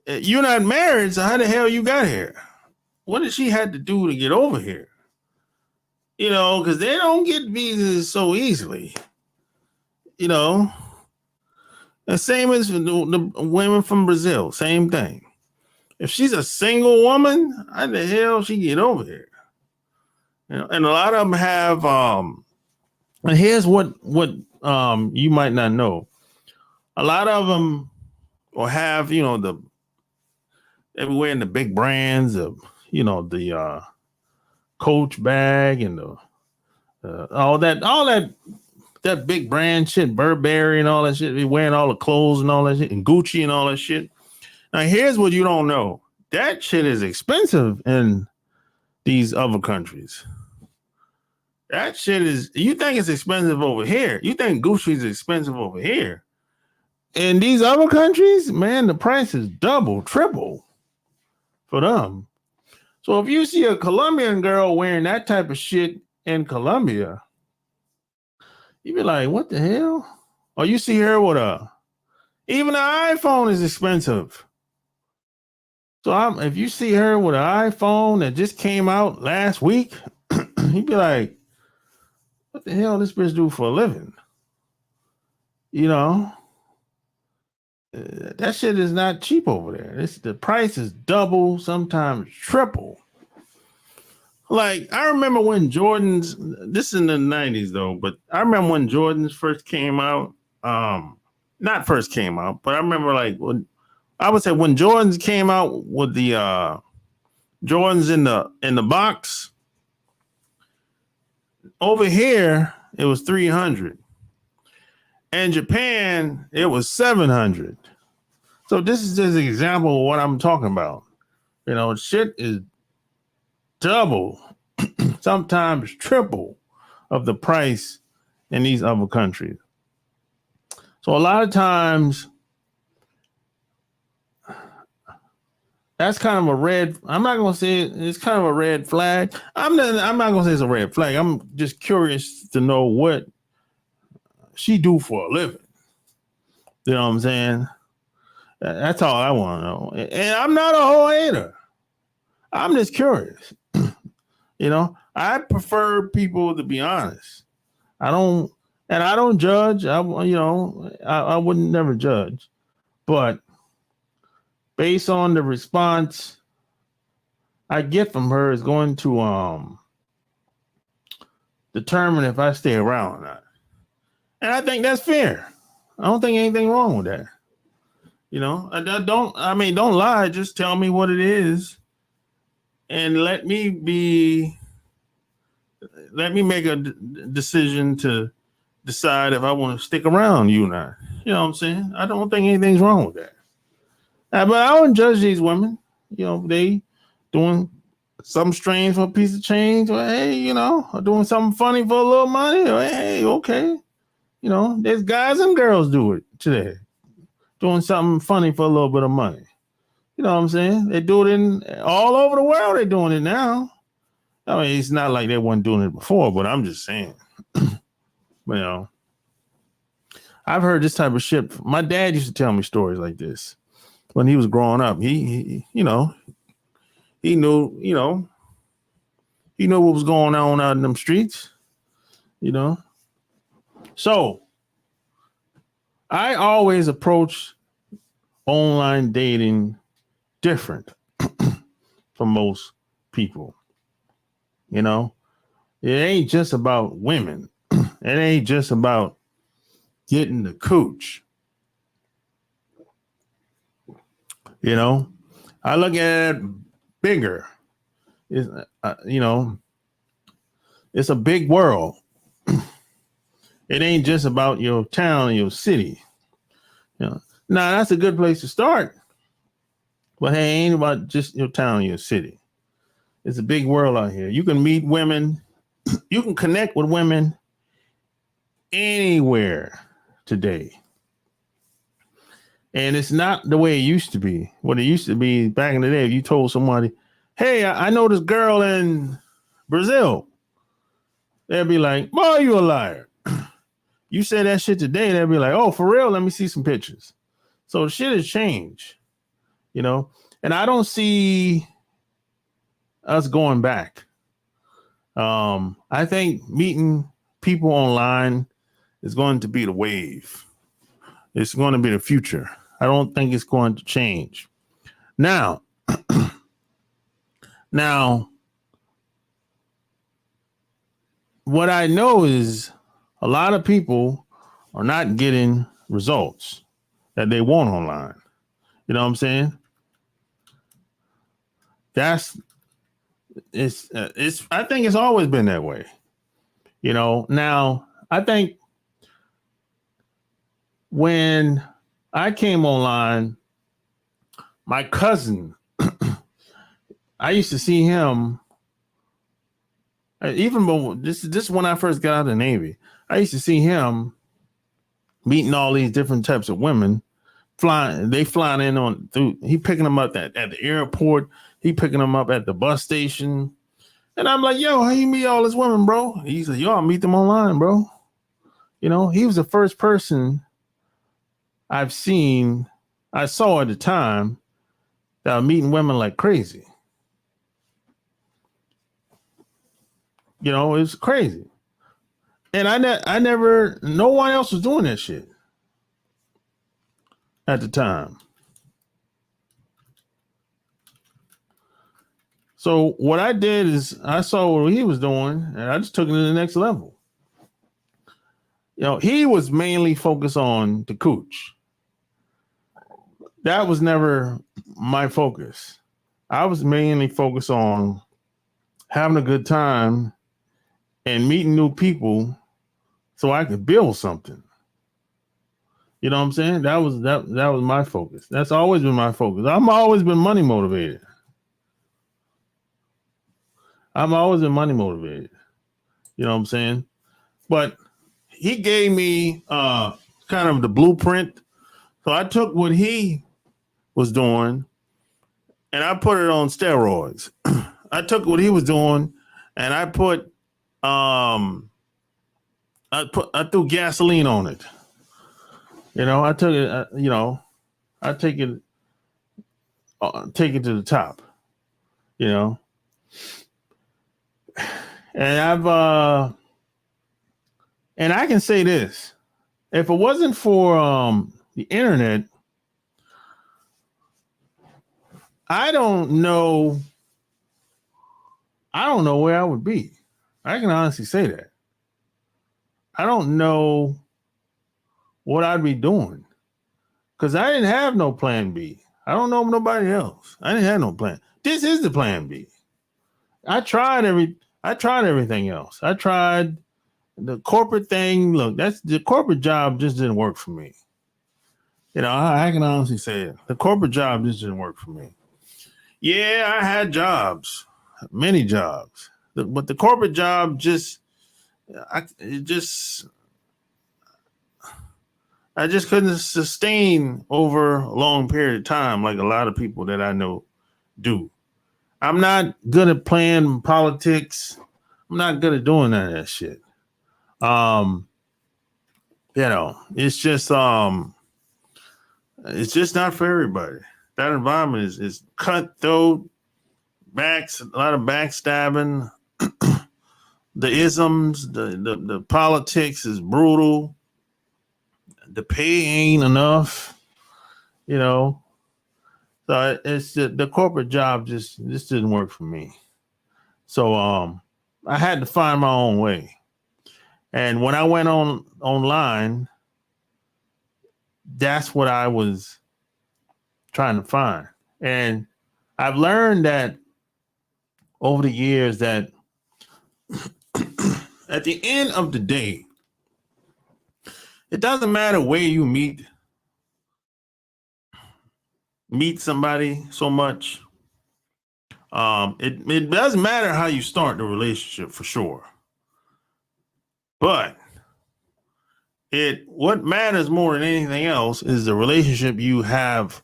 married, so how the hell you got here? What did she had to do to get over here? Because they don't get visas so easily. The same as the women from Brazil, same thing. If she's a single woman, how the hell she get over here? And a lot of them have and here's what you might not know. A lot of them will have, they be wearing the big brands of, the Coach bag and the all that big brand shit, Burberry and all that shit. Be wearing all the clothes and all that shit, and Gucci and all that shit. Now, here's what you don't know. That shit is expensive in these other countries. That shit is, you think it's expensive over here. You think Gucci's expensive over here. In these other countries, man, the price is double, triple for them. So if you see a Colombian girl wearing that type of shit in Colombia, you be like, what the hell? Or you see her with even an iPhone is expensive. So if you see her with an iPhone that just came out last week, you'd be like, what the hell this bitch do for a living? You know, that shit is not cheap over there. The price is double, sometimes triple. Like, I remember when Jordans, this is in the 90s though, but I remember when Jordans first came out. Not first came out, but I remember like when I would say when Jordans came out with the Jordans in the box. Over here, it was 300. In Japan, it was 700. So this is just an example of what I'm talking about. You know, shit is double, sometimes triple of the price in these other countries. So a lot of times, that's kind of a red. I'm not gonna say it's kind of a red flag. I'm not gonna say it's a red flag. I'm just curious to know what she do for a living. You know what I'm saying? That's all I want to know. And I'm not a whole hater. I'm just curious. You know, I prefer people to be honest. I don't judge. I wouldn't never judge, but based on the response I get from her is going to determine if I stay around or not. And I think that's fair. I don't think anything wrong with that. You know, don't lie. Just tell me what it is and let me make a decision to decide if I want to stick around you or not. You know what I'm saying? I don't think anything's wrong with that. But I don't judge these women. You know, they doing something strange for a piece of change, or hey, you know, or doing something funny for a little money, or hey, okay. You know, there's guys and girls do it today. Doing something funny for a little bit of money. You know what I'm saying? They do it in all over the world. They're doing it now. I mean, it's not like they weren't doing it before, but I'm just saying. You know, I've heard this type of shit. My dad used to tell me stories like this when he was growing up. He knew what was going on out in them streets. You know, so I always approach online dating different from most people. You know, it ain't just about women. It ain't just about getting the cooch. You know, I look at it bigger. It's, it's a big world. It ain't just about your town and your city. You know, now that's a good place to start. But hey, it ain't about just your town and your city. It's a big world out here. You can meet women. You can connect with women anywhere today. And it's not the way it used to be. What it used to be back in the day, if you told somebody, hey, I know this girl in Brazil, they'd be like, boy, you a liar. You say that shit today, they'd be like, oh, for real? Let me see some pictures. So shit has changed, you know? And I don't see us going back. I think meeting people online is going to be the wave. It's going to be the future. I don't think it's going to change. Now, what I know is a lot of people are not getting results that they want online. You know what I'm saying? I think it's always been that way. You know, now I think when I came online, my cousin, I used to see him Even this when I first got out of the Navy, I used to see him meeting all these different types of women flying in on through. He picking them up at the airport. He picking them up at the bus station. And I'm like, yo, how you meet all these women, bro? He's like, yo, I meet them online, bro. You know, he was the first person I saw at the time that was meeting women like crazy. You know, it was crazy. And I never, no one else was doing that shit at the time. So what I did is I saw what he was doing and I just took it to the next level. You know, he was mainly focused on the cooch. That was never my focus. I was mainly focused on having a good time and meeting new people so I could build something. You know what I'm saying? That was my focus. That's always been my focus. I've always been money motivated. You know what I'm saying? But he gave me kind of the blueprint. So I took what he was doing and I put it on steroids. I took what he was doing and I threw gasoline on it. You know, I took it, I take it to the top, you know. And and I can say this, if it wasn't for the internet, I don't know where I would be. I can honestly say that. I don't know what I'd be doing because I didn't have no plan B. I don't know nobody else. I didn't have no plan. This is the plan B. I tried everything else. I tried the corporate thing. Look, that's the corporate job just didn't work for me. You know, I can honestly say it. The corporate job just didn't work for me. Yeah, I had jobs, many jobs, but the corporate job I just couldn't sustain over a long period of time like a lot of people that I know do. I'm not good at playing politics. I'm not good at doing none of that shit. You know, it's just not for everybody. That environment is cutthroat, a lot of backstabbing, the isms, the politics is brutal. The pay ain't enough, you know. So it's the corporate job just didn't work for me. So I had to find my own way. And when I went online, that's what I was trying to find. And I've learned that over the years that at the end of the day, it doesn't matter where you meet somebody so much. It doesn't matter how you start the relationship for sure. But what matters more than anything else is the relationship you have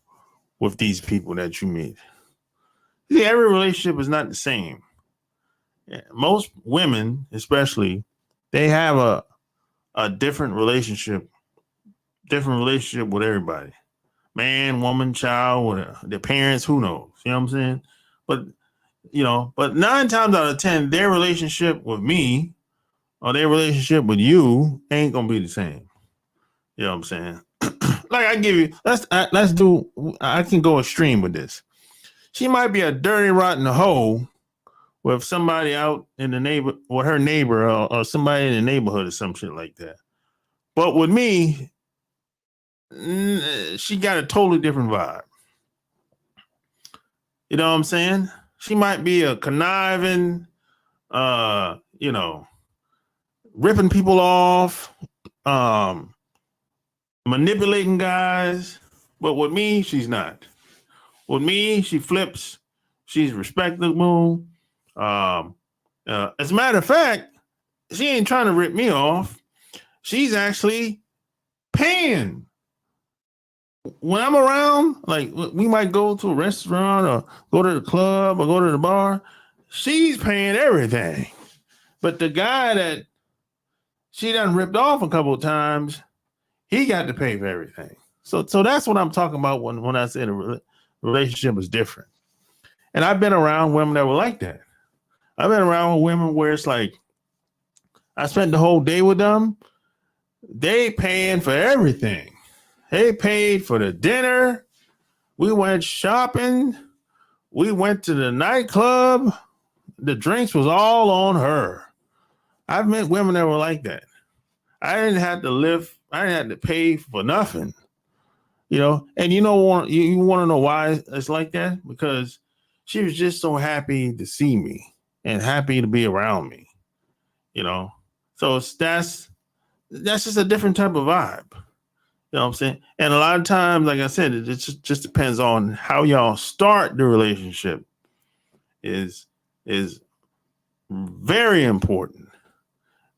with these people that you meet. See, every relationship is not the same. Most women, especially, they have a different relationship with everybody. Man, woman, child, whatever, their parents, who knows? You know what I'm saying? But 9 times out of 10, their relationship with me or their relationship with you ain't gonna be the same. You know what I'm saying? Like I give you, I can go extreme with this. She might be a dirty, rotten hoe with somebody out in the with her neighbor or somebody in the neighborhood or some shit like that. But with me, she got a totally different vibe. You know what I'm saying? She might be a conniving, ripping people off, manipulating guys. But with me, she's not. With me, she flips. She's respectable. As a matter of fact, she ain't trying to rip me off. She's actually paying. When I'm around, like we might go to a restaurant or go to the club or go to the bar, she's paying everything. But the guy that she done ripped off a couple of times, he got to pay for everything. So that's what I'm talking about when I say the relationship is different. And I've been around women that were like that. I've been around women where it's like I spent the whole day with them. They paying for everything. They paid for the dinner. We went shopping. We went to the nightclub. The drinks was all on her. I've met women that were like that. I didn't have to live. I didn't have to pay for nothing. And you want to know why it's like that? Because she was just so happy to see me and happy to be around me. So that's just a different type of vibe. You know what I'm saying? And a lot of times, like I said, it just depends on how y'all start the relationship is very important.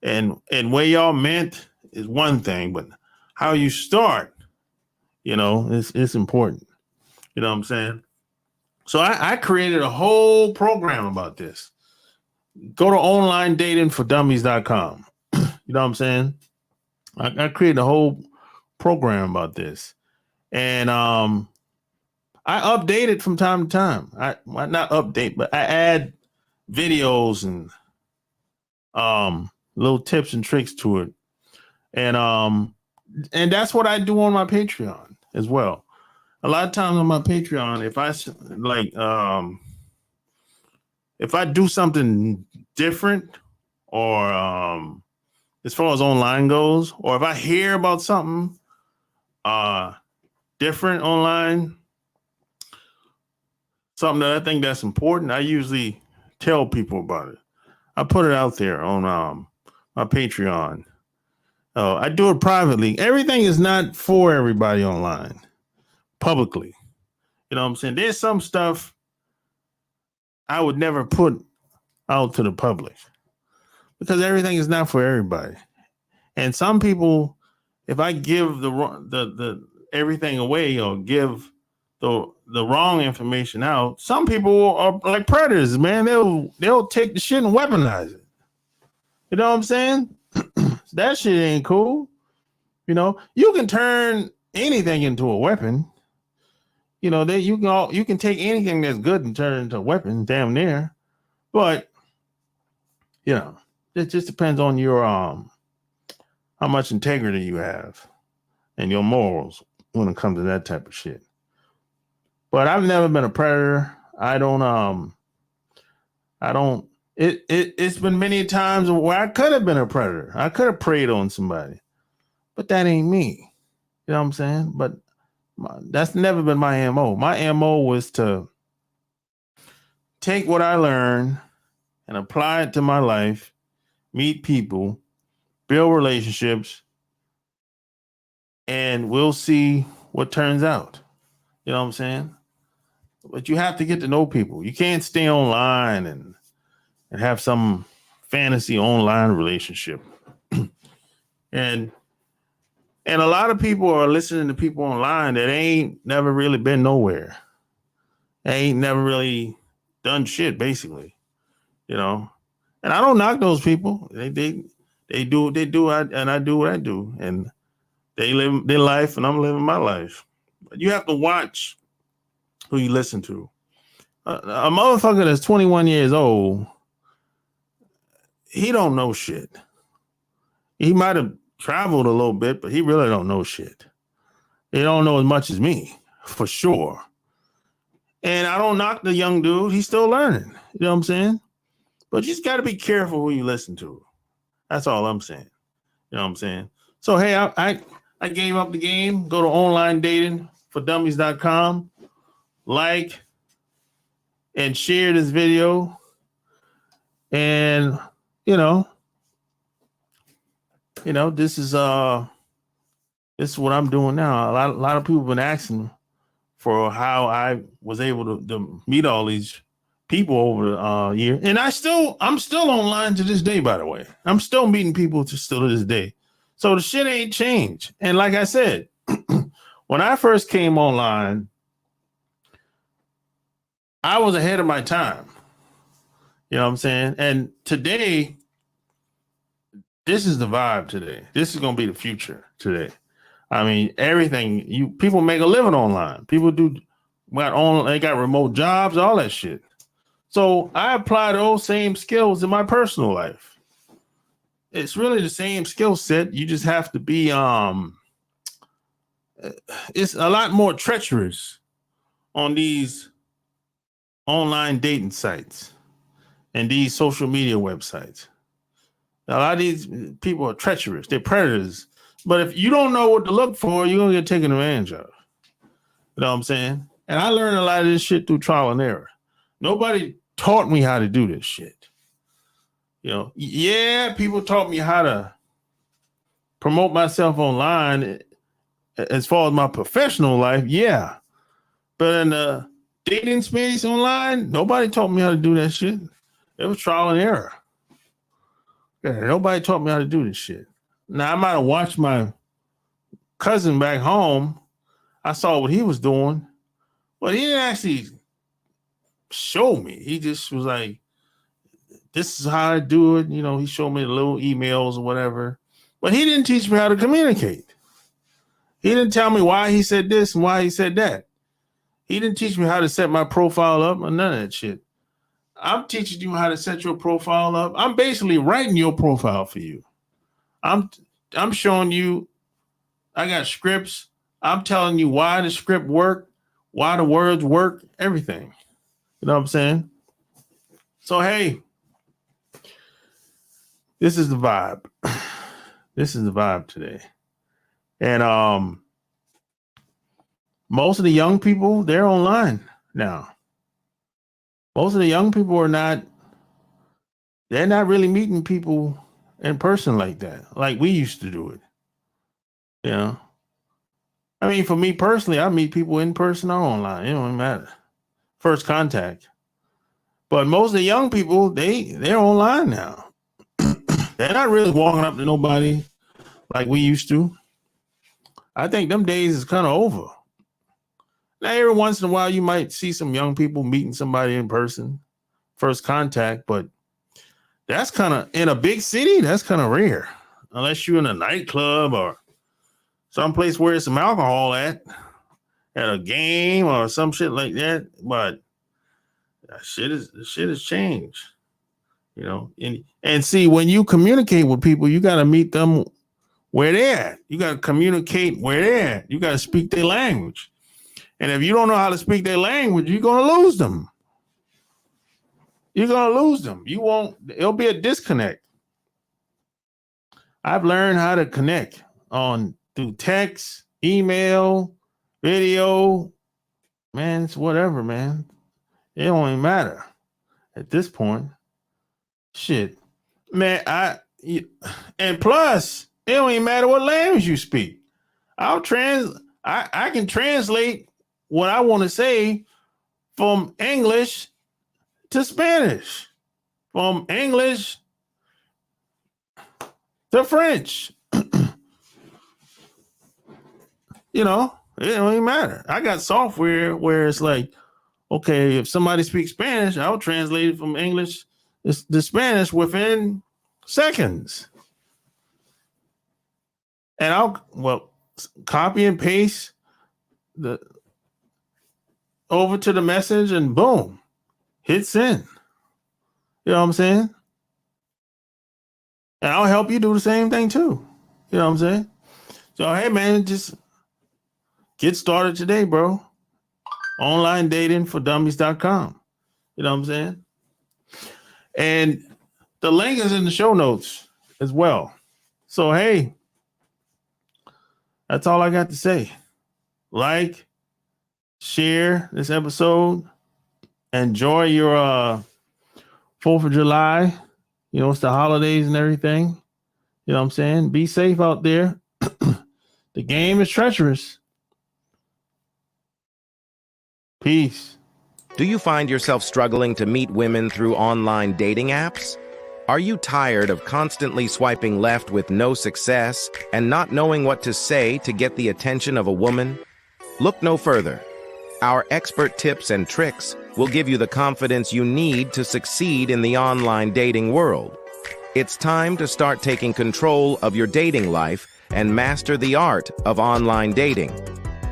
And where y'all meant is one thing, but how you start, it's important. You know what I'm saying? So I created a whole program about this. Go to onlinedatingfordummies.com. You know what I'm saying? I created a whole program about this. And I update it from time to time. I not update, but I add videos and little tips and tricks to it. And that's what I do on my Patreon as well. A lot of times on my Patreon, if I do something different or as far as online goes, or if I hear about something different online, something that I think that's important, I usually tell people about it. I put it out there on my Patreon. I do it privately. Everything is not for everybody online, publicly. You know what I'm saying? There's some stuff I would never put out to the public because everything is not for everybody. And some people, if I give the everything away or give the wrong information out, some people are like predators, man. They'll take the shit and weaponize it. You know what I'm saying? That shit ain't cool. You can turn anything into a weapon. You can take anything that's good and turn it into a weapon, damn near. But it just depends on your how much integrity you have and your morals when it comes to that type of shit. But I've never been a predator. It's been many times where I could have been a predator. I could have preyed on somebody. But that ain't me. You know what I'm saying? But that's never been my MO. My MO was to take what I learned and apply it to my life, meet people, build relationships, and we'll see what turns out. You know what I'm saying? But you have to get to know people. You can't stay online and have some fantasy online relationship. And a lot of people are listening to people online that ain't never really been nowhere. They ain't never really done shit, basically. And I don't knock those people. They do what they do, and I do what I do. And they live their life, and I'm living my life. But you have to watch who you listen to. A motherfucker that's 21 years old, he don't know shit. He might have traveled a little bit, but he really don't know shit. He don't know as much as me, for sure. And I don't knock the young dude. He's still learning. You know what I'm saying? But you just got to be careful who you listen to. That's all I'm saying. You know what I'm saying? So, hey, I gave up the game. Go to onlinedatingfordummies.com. Like and share this video. And, this is what I'm doing now. A lot of people have been asking for how I was able to meet all these people over the year. And I'm still online to this day, by the way. I'm still meeting people to this day. So the shit ain't changed. And like I said, when I first came online, I was ahead of my time. You know what I'm saying? And today, this is the vibe today. This is going to be the future today. I mean, everything people make a living online. People they got remote jobs, all that shit. So I apply those same skills in my personal life. It's really the same skill set. You just have to be it's a lot more treacherous on these online dating sites and these social media websites. A lot of these people are treacherous. They're predators. But if you don't know what to look for, you're going to get taken advantage of. You know what I'm saying? And I learned a lot of this shit through trial and error. Nobody taught me how to do this shit. You know, yeah, people taught me how to promote myself online as far as my professional life, yeah. But in the dating space online, nobody taught me how to do that shit. It was trial and error. Yeah, nobody taught me how to do this shit. Now, I might have watched my cousin back home. I saw what he was doing, but he didn't actually show me. He just was like, this is how I do it. You know, he showed me the little emails or whatever, but he didn't teach me how to communicate. He didn't tell me why he said this and why he said that. He didn't teach me how to set my profile up or none of that shit. I'm teaching you how to set your profile up. I'm basically writing your profile for you. I'm showing you, I got scripts. I'm telling you why the script worked, why the words work, everything. You know what I'm saying? So, hey, this is the vibe. This is the vibe today. And most of the young people, they're online now. Most of the young people they're not really meeting people in person like that, like we used to do it. You know? I mean, for me personally, I meet people in person or online. It don't matter. First contact. But most of the young people, they're online now. They're not really walking up to nobody like we used to. I think them days is kind of over. Now, every once in a while, you might see some young people meeting somebody in person, first contact, but that's kind of, in a big city, that's kind of rare. Unless you're in a nightclub or someplace where there's some alcohol at a game or some shit like that. But that shit has changed, you know. And see, when you communicate with people, you got to meet them where they're at. You got to communicate where they're at. You got to speak their language. And if you don't know how to speak their language, you're going to lose them. You're going to lose them. It'll be a disconnect. I've learned how to connect through text, email, video. Man, it's whatever, man. It don't even matter at this point. Shit. Man, and plus, it don't even matter what language you speak. I can translate what I want to say from English to Spanish, from English to French. You know, it don't even matter. I got software where it's like, okay, if somebody speaks Spanish, I'll translate it from English to Spanish within seconds. And I'll copy and paste over to the message and boom, hit send. You know what I'm saying? And I'll help you do the same thing too. You know what I'm saying? So, hey, man, just get started today, bro. Online dating for dummies.com. You know what I'm saying? And the link is in the show notes as well. So, hey, that's all I got to say. Like, share this episode. Enjoy your 4th of July. You know, it's the holidays and everything. You know what I'm saying? Be safe out there. The game is treacherous. Peace. Do you find yourself struggling to meet women through online dating apps? Are you tired of constantly swiping left with no success and not knowing what to say to get the attention of a woman? Look no further. Our expert tips and tricks will give you the confidence you need to succeed in the online dating world. It's time to start taking control of your dating life and master the art of online dating.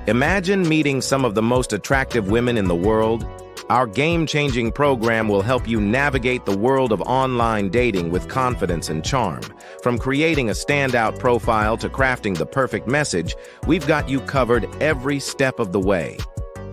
Imagine meeting some of the most attractive women in the world. Our game-changing program will help you navigate the world of online dating with confidence and charm. From creating a standout profile to crafting the perfect message, we've got you covered every step of the way.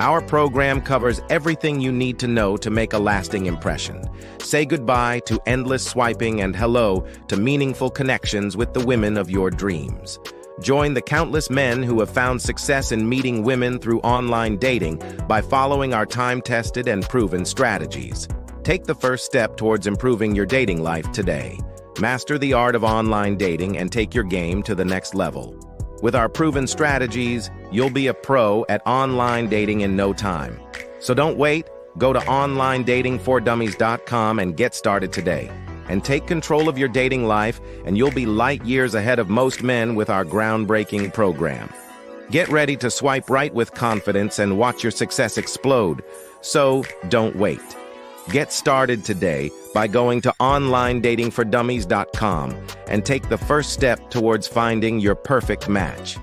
Our program covers everything you need to know to make a lasting impression. Say goodbye to endless swiping and hello to meaningful connections with the women of your dreams. Join the countless men who have found success in meeting women through online dating by following our time-tested and proven strategies. Take the first step towards improving your dating life today. Master the art of online dating and take your game to the next level. With our proven strategies, you'll be a pro at online dating in no time. So don't wait. Go to onlinedatingfordummies.com and get started today. And take control of your dating life, and you'll be light years ahead of most men with our groundbreaking program. Get ready to swipe right with confidence and watch your success explode. So don't wait. Get started today by going to onlinedatingfordummies.com and take the first step towards finding your perfect match.